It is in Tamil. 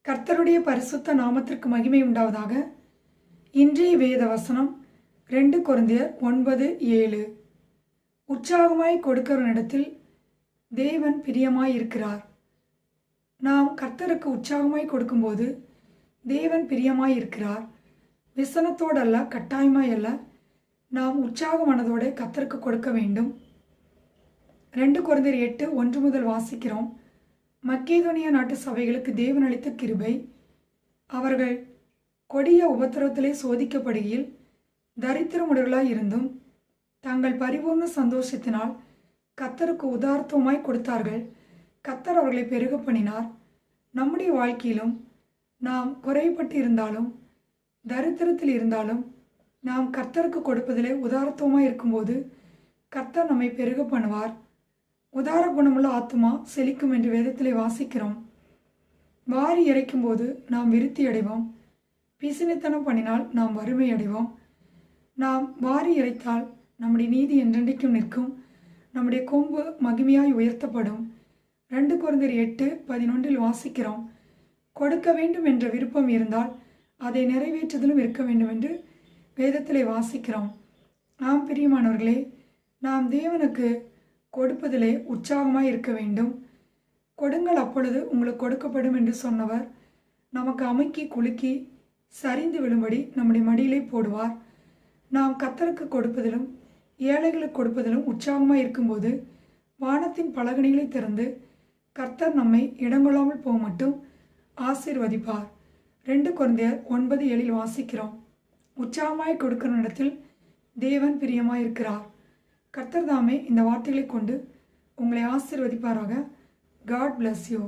கர்த்தருடைய பரிசுத்த நாமத்திற்கு மகிமை உண்டாவதாக. இன்றைய வேத வசனம் 2 கொரிந்தியர் 9:7. உற்சாகமாய் கொடுக்கிறவனிடத்தில் தேவன் பிரியமாய் இருக்கிறார். நாம் கர்த்தருக்கு உற்சாகமாய் கொடுக்கும்போது தேவன் பிரியமாய் இருக்கிறார். விசனத்தோடல்ல, கட்டாயமாய் அல்ல, நாம் உற்சாக மனதோடு கர்த்தருக்கு கொடுக்க வேண்டும். 2 கொரிந்தியர் 8:1 முதல் வாசிக்கிறோம். மக்கேதோனியா நாட்டு சபைகளுக்கு தேவன் அளித்த கிருபை. அவர்கள் கொடிய உபத்திரவத்திலே சோதிக்கப்படுகையில் தரித்திரமுடையவர்களாய் இருந்தும் தங்கள் பரிபூர்ண சந்தோஷத்தினால் கர்த்தருக்கு உதார்த்தமாய் கொடுத்தார்கள். கர்த்தர் அவர்களை பெருக பண்ணினார். நம்முடைய வாழ்க்கையிலும் நாம் குறைபட்டு இருந்தாலும் தரித்திரத்தில் இருந்தாலும் நாம் கர்த்தருக்கு கொடுப்பதிலே உதாரத்துவமாய் இருக்கும்போது கர்த்தர் நம்மை பெருக பண்ணுவார். உதார குணமுள்ள ஆத்மா செழிக்கும் என்று வேதத்திலே வாசிக்கிறோம். வாரி இறைக்கும் போது நாம் விருத்தி அடைவோம். பிசினித்தனம் பண்ணினால் நாம் வறுமை அடைவோம். நாம் வாரி இறைத்தால் நம்முடைய நீதி என்றென்றைக்கும் நிற்கும். நம்முடைய கொம்பு மகிமையாய் உயர்த்தப்படும். 2 கொரிந்தியர் 8:11 வாசிக்கிறோம். கொடுக்க வேண்டும் என்ற விருப்பம் இருந்தால் அதை நிறைவேற்றுதலும் இருக்க வேண்டும் என்று வேதத்திலே வாசிக்கிறோம். நாம் பிரியமானவர்களே, நாம் தேவனுக்கு கொடுப்பதிலே உற்சாகமாய் இருக்க வேண்டும். கொடுங்கள், அப்பொழுது உங்களுக்கு கொடுக்கப்படும் என்று சொன்னவர் நமக்கு அமுக்கி குலுக்கி சரிந்து விழும்படி நம்முடைய மடியிலே போடுவார். நாம் கர்த்தருக்கு கொடுப்பதிலும் ஏழைகளுக்கு கொடுப்பதிலும் உற்சாகமாய் இருக்கும்போது வானத்தின் பலகணிகளை திறந்து கர்த்தர் நம்மை இடங்கொள்ளாமல் போக மட்டும் ஆசீர்வதிப்பார். 2 கொரிந்தியர் 9:7 வாசிக்கிறோம். உற்சாகமாய் கொடுக்கிற இடத்தில் தேவன் பிரியமாய் இருக்கிறார். கர்த்தர் தாமே இந்த வார்த்தைகளை கொண்டு உங்களை ஆசீர்வதிப்பாராக. God bless you.